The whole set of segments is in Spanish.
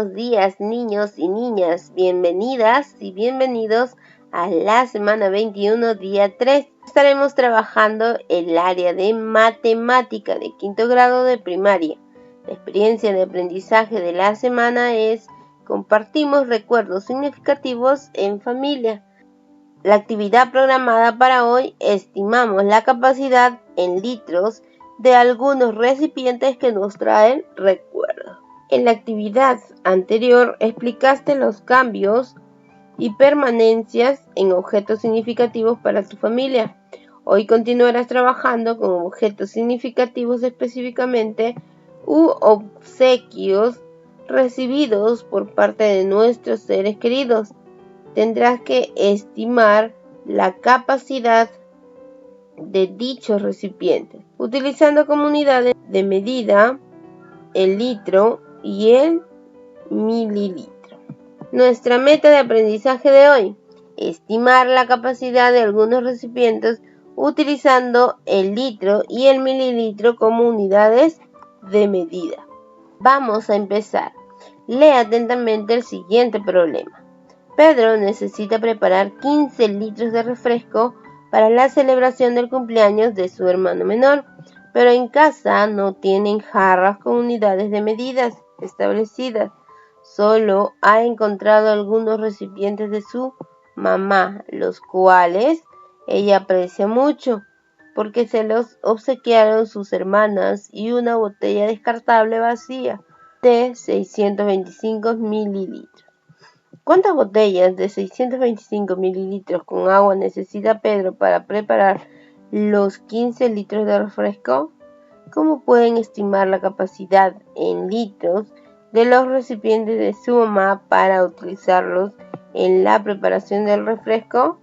buenos días, niños y niñas. Bienvenidas y bienvenidos a la semana 21, día 3. Estaremos trabajando el área de matemática de quinto grado de primaria. La experiencia de aprendizaje de la semana es compartimos recuerdos significativos en familia. La actividad programada para hoy: estimamos la capacidad en litros de algunos recipientes que nos traen recuerdos. En la actividad anterior explicaste los cambios y permanencias en objetos significativos para tu familia. Hoy continuarás trabajando con objetos significativos, específicamente obsequios recibidos por parte de nuestros seres queridos. Tendrás que estimar la capacidad de dichos recipientes, utilizando como unidades de medida el litro y el mililitro. Nuestra meta de aprendizaje de hoy: estimar la capacidad de algunos recipientes utilizando el litro y el mililitro como unidades de medida. Vamos a empezar. Lee atentamente el siguiente problema. Pedro necesita preparar 15 litros de refresco para la celebración del cumpleaños de su hermano menor, pero en casa no tienen jarras con unidades de medidas establecidas. Solo ha encontrado algunos recipientes de su mamá, los cuales ella aprecia mucho, porque se los obsequiaron sus hermanas, y una botella descartable vacía de 625 mililitros. ¿Cuántas botellas de 625 mililitros con agua necesita Pedro para preparar los 15 litros de refresco? ¿Cómo pueden estimar la capacidad en litros de los recipientes de su mamá para utilizarlos en la preparación del refresco?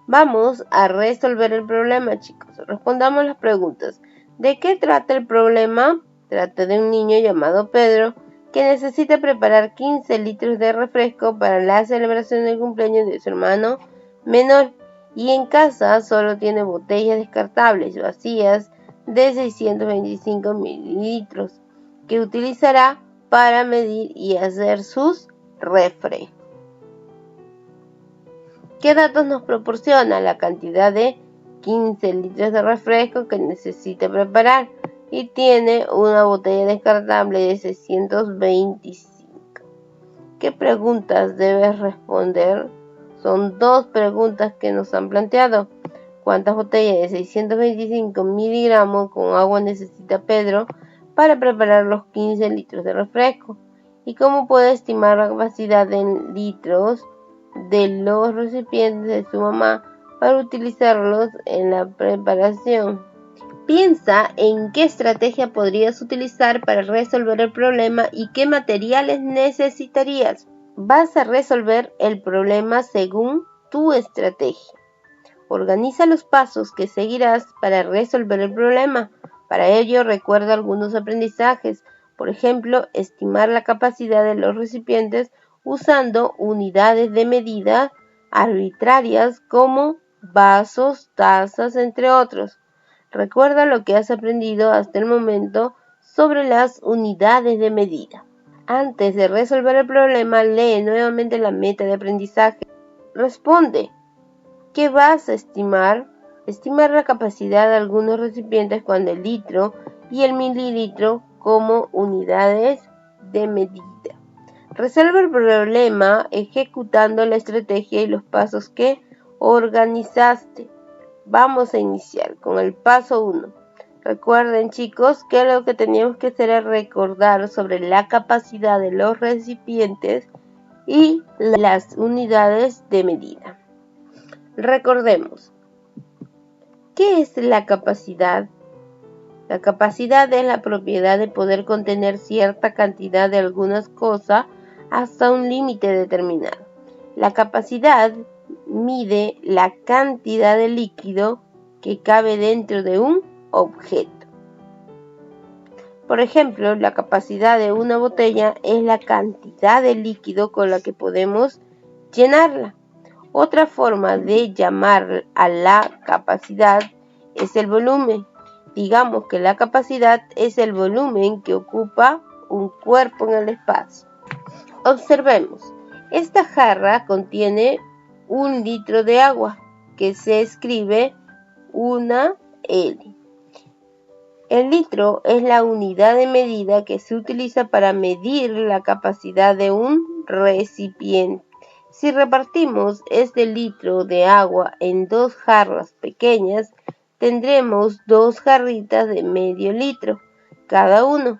Vamos a resolver el problema, chicos. Respondamos las preguntas. ¿De qué trata el problema? Trata de un niño llamado Pedro que necesita preparar 15 litros de refresco para la celebración del cumpleaños de su hermano menor, y en casa solo tiene botellas descartables vacías de 625 mililitros que utilizará para medir y hacer sus refrescos. ¿Qué datos nos proporciona? La cantidad de 15 litros de refresco que necesita preparar, y tiene una botella descartable de 625. ¿Qué preguntas debes responder? Son dos preguntas que nos han planteado. ¿Cuántas botellas de 625 miligramos con agua necesita Pedro para preparar los 15 litros de refresco? ¿Y cómo puede estimar la capacidad en litros de los recipientes de su mamá para utilizarlos en la preparación? Piensa en qué estrategia podrías utilizar para resolver el problema y qué materiales necesitarías. Vas a resolver el problema según tu estrategia. Organiza los pasos que seguirás para resolver el problema. Para ello, recuerda algunos aprendizajes. Por ejemplo, estimar la capacidad de los recipientes usando unidades de medida arbitrarias como vasos, tazas, entre otros. Recuerda lo que has aprendido hasta el momento sobre las unidades de medida. Antes de resolver el problema, lee nuevamente la meta de aprendizaje. Responde: ¿qué vas a estimar? Estimar la capacidad de algunos recipientes cuando el litro y el mililitro como unidades de medida. Resuelve el problema ejecutando la estrategia y los pasos que organizaste. Vamos a iniciar con el paso 1. Recuerden, chicos, que lo que teníamos que hacer es recordar sobre la capacidad de los recipientes y las unidades de medida. Recordemos, ¿qué es la capacidad? La capacidad es la propiedad de poder contener cierta cantidad de algunas cosas hasta un límite determinado. La capacidad mide la cantidad de líquido que cabe dentro de un objeto. Por ejemplo, la capacidad de una botella es la cantidad de líquido con la que podemos llenarla. Otra forma de llamar a la capacidad es el volumen. Digamos que la capacidad es el volumen que ocupa un cuerpo en el espacio. Observemos, esta jarra contiene 1 litro de agua, que se escribe una L. El litro es la unidad de medida que se utiliza para medir la capacidad de un recipiente. Si repartimos este litro de agua en 2 jarras pequeñas, tendremos 2 jarritas de medio litro cada uno.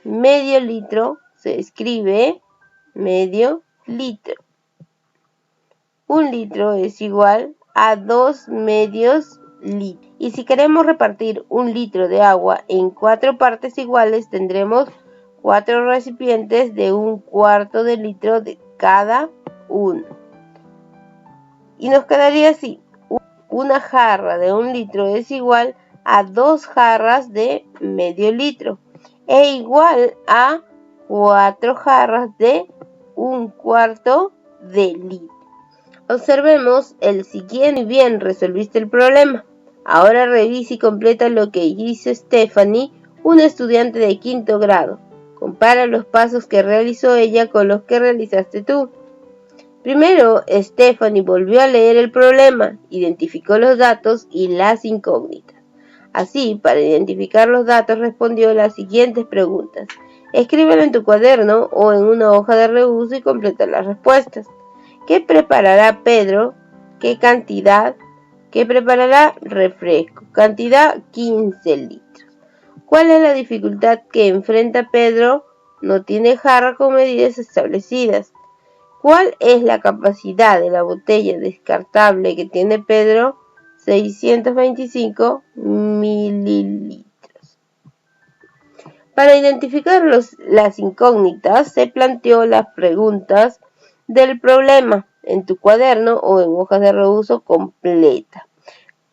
Medio litro se escribe medio litro. 1 litro es igual a 2 medios litros. Y si queremos repartir 1 litro de agua en 4 partes iguales, tendremos 4 recipientes de 1/4 de litro de cada uno. Y nos quedaría así. Una jarra de 1 litro es igual a 2 jarras de medio litro e igual a 4 jarras de 1/4 de litro. Observemos el siguiente. Muy bien, resolviste el problema. Ahora revisa y completa lo que hizo Stephanie, una estudiante de 5º grado. Compara los pasos que realizó ella con los que realizaste tú. Primero, Stephanie volvió a leer el problema, identificó los datos y las incógnitas. Así, para identificar los datos, respondió las siguientes preguntas. Escríbelo en tu cuaderno o en una hoja de reuso y completa las respuestas. ¿Qué preparará Pedro? ¿Qué cantidad? ¿Qué preparará? Refresco. Cantidad 15 litros. ¿Cuál es la dificultad que enfrenta Pedro? No tiene jarra con medidas establecidas. ¿Cuál es la capacidad de la botella descartable que tiene Pedro? 625 mililitros. Para identificar las incógnitas, se planteó las preguntas del problema en tu cuaderno o en hojas de reuso completa.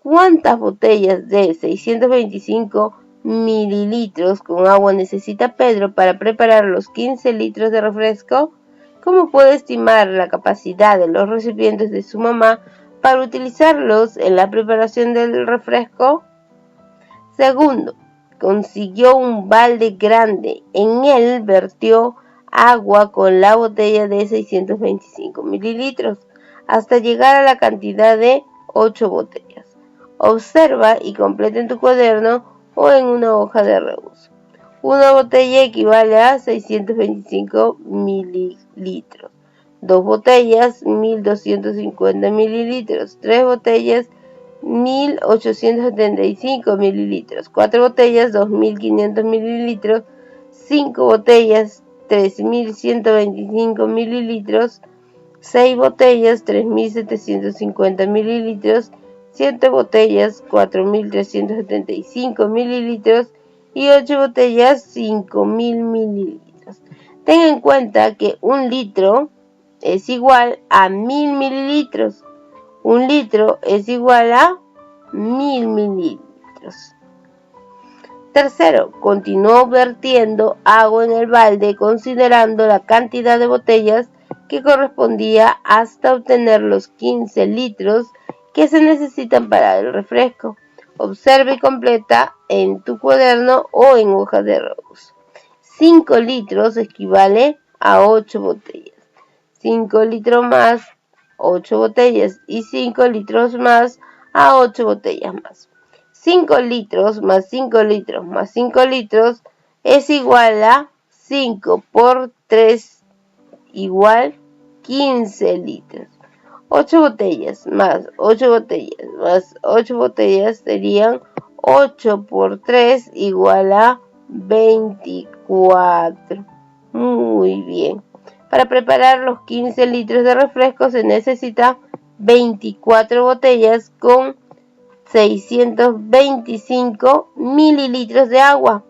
¿Cuántas botellas de 625 mililitros con agua necesita Pedro para preparar los 15 litros de refresco? ¿Cómo puede estimar la capacidad de los recipientes de su mamá para utilizarlos en la preparación del refresco? Segundo, consiguió un balde grande. En él vertió agua con la botella de 625 mililitros hasta llegar a la cantidad de 8 botellas. Observa y completa en tu cuaderno o en una hoja de reuso. Una botella equivale a 625 mililitros. 2 botellas, 1250 mililitros. 3 botellas, 1875 mililitros. 4 botellas, 2500 mililitros. 5 botellas, 3125 mililitros. 6 botellas, 3750 mililitros. 7 botellas, 4375 mililitros. Y 8 botellas, 5000 mililitros. Ten en cuenta que 1 litro es igual a 1000 mililitros. 1 litro es igual a 1000 mililitros. Tercero, continuó vertiendo agua en el balde considerando la cantidad de botellas que correspondía hasta obtener los 15 litros que se necesitan para el refresco. Observa y completa en tu cuaderno o en hoja de reuso. 5 litros equivale a 8 botellas. 5 litros más 8 botellas y 5 litros más a 8 botellas más. 5 litros más 5 litros más 5 litros es igual a 5 por 3 igual 15 litros. 8 botellas más 8 botellas más 8 botellas serían 8 por 3 igual a 24. Muy bien. Para preparar los 15 litros de refresco se necesita 24 botellas con 625 mililitros de agua.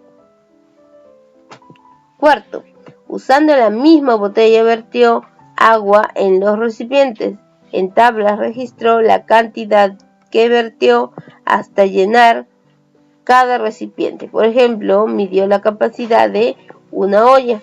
Cuarto, usando la misma botella vertió agua en los recipientes. En tablas registró la cantidad que vertió hasta llenar cada recipiente. Por ejemplo, midió la capacidad de una olla.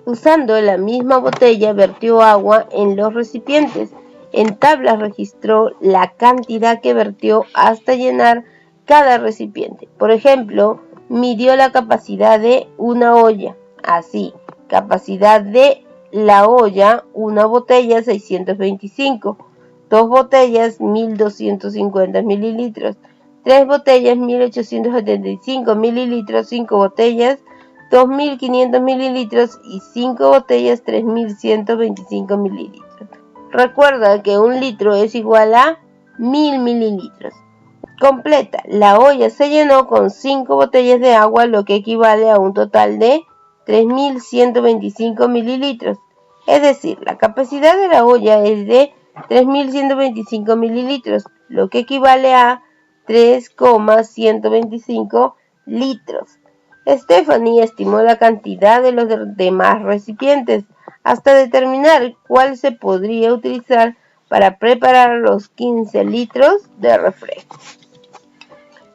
Usando la misma botella vertió agua en los recipientes. En tablas registró la cantidad que vertió hasta llenar cada recipiente. Por ejemplo, midió la capacidad de una olla. Así, capacidad de la olla, una botella 625, 2 botellas 1250 mililitros, 3 botellas 1875 mililitros, 5 botellas 2500 mililitros y 5 botellas 3125 mililitros. Recuerda que un litro es igual a 1000 mililitros. Completa. La olla se llenó con 5 botellas de agua, lo que equivale a un total de 3125 mililitros. Es decir, la capacidad de la olla es de 3125 mililitros, lo que equivale a 3,125 litros. Stephanie estimó la cantidad de los demás recipientes hasta determinar cuál se podría utilizar para preparar los 15 litros de refresco.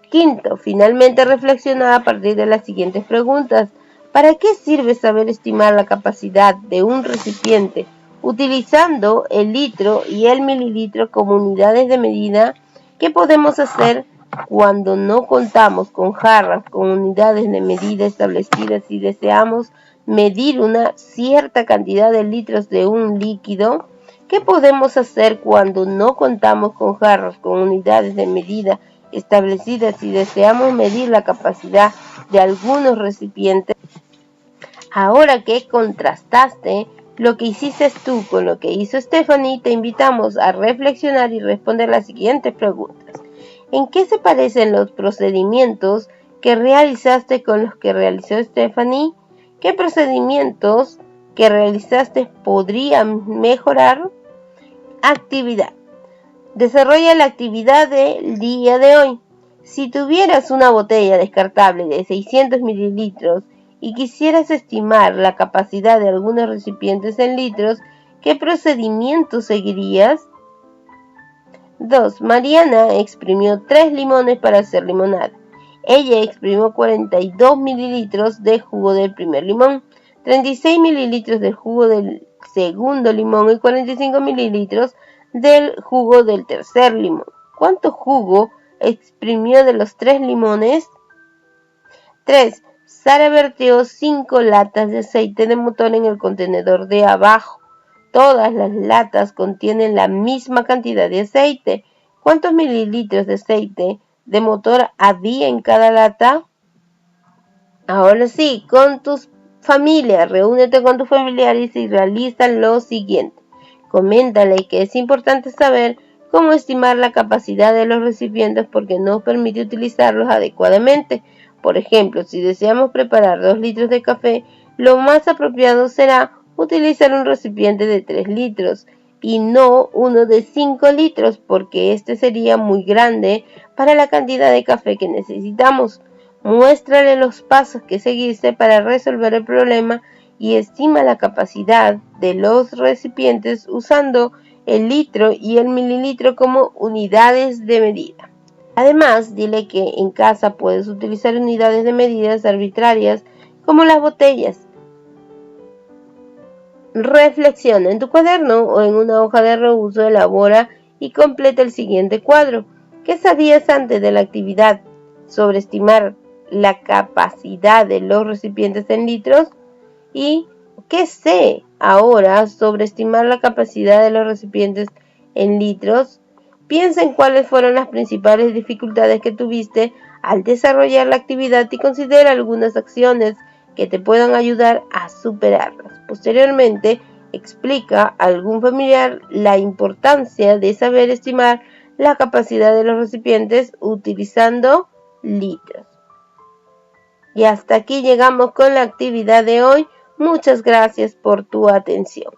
Quinto, finalmente reflexiona a partir de las siguientes preguntas. ¿Para qué sirve saber estimar la capacidad de un recipiente utilizando el litro y el mililitro como unidades de medida? ¿Qué podemos hacer cuando no contamos con jarras con unidades de medida establecidas y deseamos medir una cierta cantidad de litros de un líquido? ¿Qué podemos hacer cuando no contamos con jarras con unidades de medida establecidas y deseamos medir la capacidad de algunos recipientes? Ahora que contrastaste lo que hiciste tú con lo que hizo Stephanie, te invitamos a reflexionar y responder las siguientes preguntas. ¿En qué se parecen los procedimientos que realizaste con los que realizó Stephanie? ¿Qué procedimientos que realizaste podrían mejorar? Actividad. Desarrolla la actividad del día de hoy. Si tuvieras una botella descartable de 600 mililitros y quisieras estimar la capacidad de algunos recipientes en litros, ¿qué procedimiento seguirías? 2. Mariana exprimió 3 limones para hacer limonada. Ella exprimió 42 mililitros de jugo del primer limón, 36 mililitros del jugo del segundo limón y 45 mililitros del jugo del tercer limón. ¿Cuánto jugo exprimió de los 3 limones? 3. Sara vertió 5 latas de aceite de motor en el contenedor de abajo. Todas las latas contienen la misma cantidad de aceite. ¿Cuántos mililitros de aceite de motor había en cada lata? Ahora sí, con tus familias, reúnete con tus familiares y realiza lo siguiente. Coméntale que es importante saber cómo estimar la capacidad de los recipientes porque nos permite utilizarlos adecuadamente. Por ejemplo, si deseamos preparar 2 litros de café, lo más apropiado será utilizar un recipiente de 3 litros y no uno de 5 litros porque este sería muy grande para la cantidad de café que necesitamos. Muéstrale los pasos que seguiste para resolver el problema y estima la capacidad de los recipientes usando el litro y el mililitro como unidades de medida. Además, dile que en casa puedes utilizar unidades de medidas arbitrarias como las botellas. Reflexiona en tu cuaderno o en una hoja de reuso, elabora y completa el siguiente cuadro. ¿Qué sabías antes de la actividad sobre estimar la capacidad de los recipientes en litros? ¿Y qué sé ahora sobre estimar la capacidad de los recipientes en litros? Piensa en cuáles fueron las principales dificultades que tuviste al desarrollar la actividad y considera algunas acciones que te puedan ayudar a superarlas. Posteriormente, explica a algún familiar la importancia de saber estimar la capacidad de los recipientes utilizando litros. Y hasta aquí llegamos con la actividad de hoy. Muchas gracias por tu atención.